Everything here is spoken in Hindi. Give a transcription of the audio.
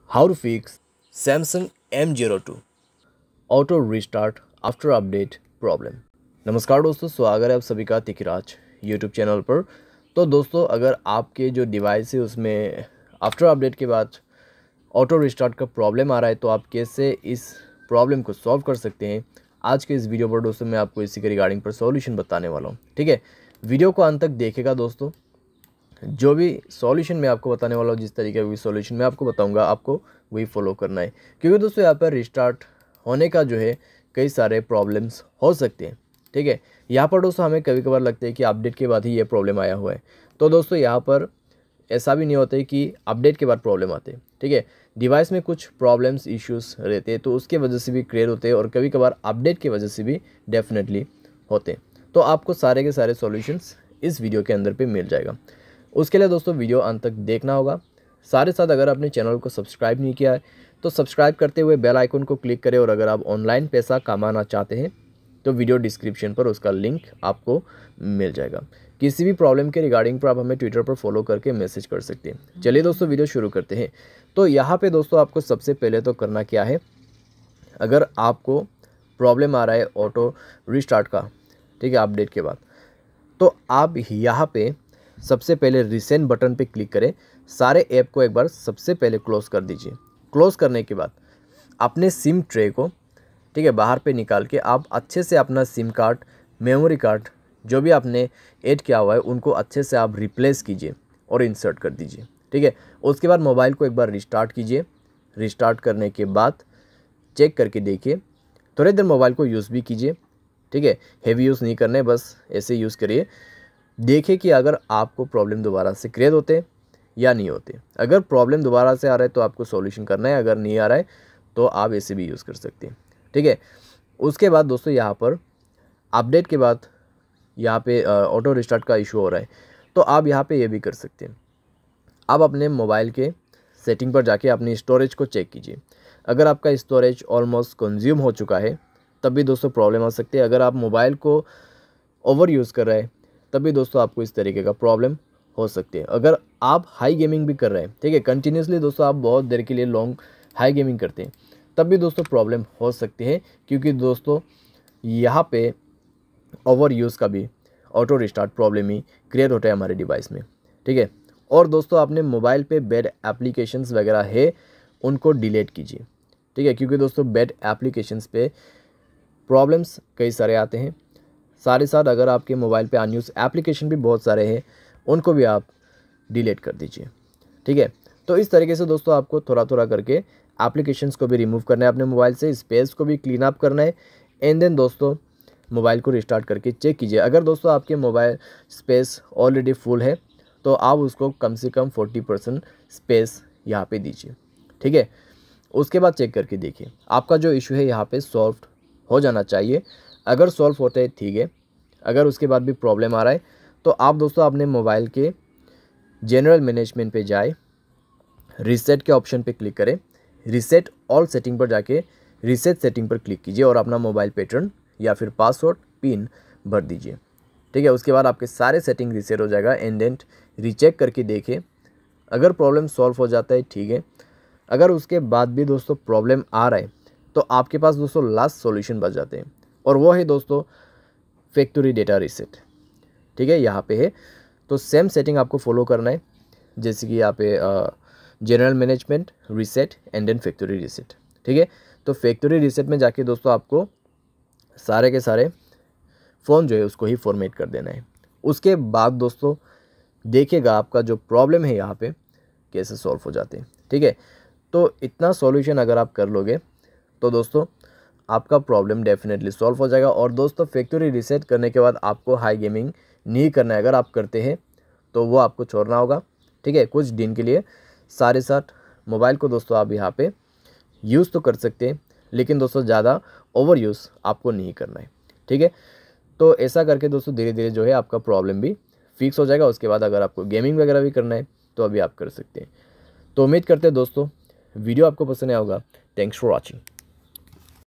How to fix Samsung M02 auto restart after update problem. नमस्कार दोस्तों, स्वागत है आप सभी का तिकराज यूट्यूब चैनल पर। तो दोस्तों, अगर आपके जो डिवाइस है उसमें आफ्टर अपडेट के बाद ऑटो रिस्टार्ट का प्रॉब्लम आ रहा है तो आप कैसे इस प्रॉब्लम को सॉल्व कर सकते हैं, आज के इस वीडियो पर दोस्तों मैं आपको इसी के रिगार्डिंग पर सॉल्यूशन बताने वाला हूँ। ठीक है, वीडियो को अंत तक देखेगा दोस्तों। जो भी सॉल्यूशन मैं आपको बताने वाला हूँ, जिस तरीके का भी सॉल्यूशन मैं आपको बताऊंगा, आपको वही फॉलो करना है, क्योंकि दोस्तों यहाँ पर रिस्टार्ट होने का जो है कई सारे प्रॉब्लम्स हो सकते हैं। ठीक है, यहाँ पर दोस्तों हमें कभी कभार लगता है कि अपडेट के बाद ही ये प्रॉब्लम आया हुआ है, तो दोस्तों यहाँ पर ऐसा भी नहीं होता है कि अपडेट के बाद प्रॉब्लम आते हैं। ठीक है, डिवाइस में कुछ प्रॉब्लम्स इश्यूज़ रहते हैं तो उसके वजह से भी क्लियर होते हैं, और कभी कभार अपडेट की वजह से भी डेफिनेटली होते हैं। तो आपको सारे के सारे सॉल्यूशंस इस वीडियो के अंदर पे मिल जाएगा। उसके लिए दोस्तों वीडियो अंत तक देखना होगा। साथ साथ अगर आपने चैनल को सब्सक्राइब नहीं किया है तो सब्सक्राइब करते हुए बेल आइकन को क्लिक करें, और अगर आप ऑनलाइन पैसा कमाना चाहते हैं तो वीडियो डिस्क्रिप्शन पर उसका लिंक आपको मिल जाएगा। किसी भी प्रॉब्लम के रिगार्डिंग पर आप हमें ट्विटर पर फॉलो करके मैसेज कर सकते हैं। चलिए दोस्तों, वीडियो शुरू करते हैं। तो यहाँ पे दोस्तों आपको सबसे पहले तो करना क्या है, अगर आपको प्रॉब्लम आ रहा है ऑटो रिस्टार्ट का, ठीक है, अपडेट के बाद, तो आप यहाँ पे सबसे पहले रिसेंट बटन पे क्लिक करें। सारे ऐप को एक बार सबसे पहले क्लोज़ कर दीजिए। क्लोज़ करने के बाद अपने सिम ट्रे को, ठीक है, बाहर पे निकाल के आप अच्छे से अपना सिम कार्ड, मेमोरी कार्ड जो भी आपने ऐड किया हुआ है उनको अच्छे से आप रिप्लेस कीजिए और इंसर्ट कर दीजिए। ठीक है, उसके बाद मोबाइल को एक बार रिस्टार्ट कीजिए। रिस्टार्ट करने के बाद चेक करके देखिए, थोड़ी देर मोबाइल को यूज़ भी कीजिए। ठीक है, हेवी यूज़ नहीं करना है, बस ऐसे यूज़ करिए। देखिए कि अगर आपको प्रॉब्लम दोबारा से क्रिएट होते या नहीं होते। अगर प्रॉब्लम दोबारा से आ रहा है तो आपको सॉल्यूशन करना है, अगर नहीं आ रहा है तो आप ऐसे भी यूज़ कर सकते हैं। ठीक है, उसके बाद दोस्तों यहाँ पर अपडेट के बाद यहाँ पे ऑटो रिस्टार्ट का इशू हो रहा है, तो आप यहाँ पे ये भी कर सकते हैं। आप अपने मोबाइल के सेटिंग पर जाके अपनी स्टोरेज को चेक कीजिए। अगर आपका स्टोरेज ऑलमोस्ट कंज्यूम हो चुका है तब भी दोस्तों प्रॉब्लम आ सकती है। अगर आप मोबाइल को ओवर यूज़ कर रहे हैं तब भी दोस्तों आपको इस तरीके का प्रॉब्लम हो सकती है। अगर आप हाई गेमिंग भी कर रहे हैं, ठीक है, कंटिन्यूसली दोस्तों आप बहुत देर के लिए लॉन्ग हाई गेमिंग करते हैं, तब भी दोस्तों प्रॉब्लम हो सकती है, क्योंकि दोस्तों यहाँ पे ओवर यूज़ का भी ऑटो रिस्टार्ट प्रॉब्लम ही क्रिएट होता है हमारे डिवाइस में। ठीक है, और दोस्तों आपने मोबाइल पे बैड एप्लीकेशंस वगैरह है उनको डिलीट कीजिए। ठीक है, क्योंकि दोस्तों बैड एप्लीकेशंस पे प्रॉब्लम्स कई सारे आते हैं। साथ ही साथ अगर आपके मोबाइल पे अनयूज एप्लीकेशन भी बहुत सारे हैं उनको भी आप डिलीट कर दीजिए। ठीक है, तो इस तरीके से दोस्तों आपको थोड़ा थोड़ा करके एप्लीकेशंस को भी रिमूव करना है अपने मोबाइल से, स्पेस को भी क्लीन अप करना है, एंड देन दोस्तों मोबाइल को रिस्टार्ट करके चेक कीजिए। अगर दोस्तों आपके मोबाइल स्पेस ऑलरेडी फुल है तो आप उसको कम से कम 40% स्पेस यहाँ पे दीजिए। ठीक है, उसके बाद चेक करके देखिए आपका जो इशू है यहाँ पे सॉल्व हो जाना चाहिए। अगर सॉल्व होता है ठीक है, अगर उसके बाद भी प्रॉब्लम आ रहा है तो आप दोस्तों अपने मोबाइल के जनरल मैनेजमेंट पे जाए, रीसेट के ऑप्शन पे क्लिक करें, रीसेट ऑल सेटिंग पर जाके रीसेट सेटिंग पर क्लिक कीजिए और अपना मोबाइल पैटर्न या फिर पासवर्ड पिन भर दीजिए। ठीक है, उसके बाद आपके सारे सेटिंग रीसेट हो जाएगा। एंड देन रीचेक करके देखिए, अगर प्रॉब्लम सॉल्व हो जाता है ठीक है, अगर उसके बाद भी दोस्तों प्रॉब्लम आ रहा है तो आपके पास दोस्तों लास्ट सॉल्यूशन बच जाते हैं, और वो है दोस्तों फैक्ट्री डेटा रीसेट। ठीक है, यहाँ पे है, तो सेम सेटिंग आपको फॉलो करना है, जैसे कि यहाँ पे general management, reset and then factory reset. ठीक है, तो फैक्ट्री रीसेट में जाके दोस्तों आपको सारे के सारे फ़ोन जो है उसको ही फॉर्मेट कर देना है। उसके बाद दोस्तों देखिएगा आपका जो प्रॉब्लम है यहाँ पे कैसे सॉल्व हो जाते हैं। ठीक है, तो इतना सॉल्यूशन अगर आप कर लोगे तो दोस्तों आपका प्रॉब्लम डेफिनेटली सॉल्व हो जाएगा। और दोस्तों फैक्ट्री रीसेट करने के बाद आपको हाई गेमिंग नहीं करना है। अगर आप करते हैं तो वो आपको छोड़ना होगा। ठीक है, कुछ दिन के लिए। सारे साथ मोबाइल को दोस्तों आप यहाँ पे यूज़ तो कर सकते हैं, लेकिन दोस्तों ज़्यादा ओवर यूज़ आपको नहीं करना है। ठीक है, तो ऐसा करके दोस्तों धीरे धीरे जो है आपका प्रॉब्लम भी फिक्स हो जाएगा। उसके बाद अगर आपको गेमिंग वगैरह भी करना है तो अभी आप कर सकते हैं। तो उम्मीद करते हैं दोस्तों वीडियो आपको पसंद आया होगा। Thanks for watching.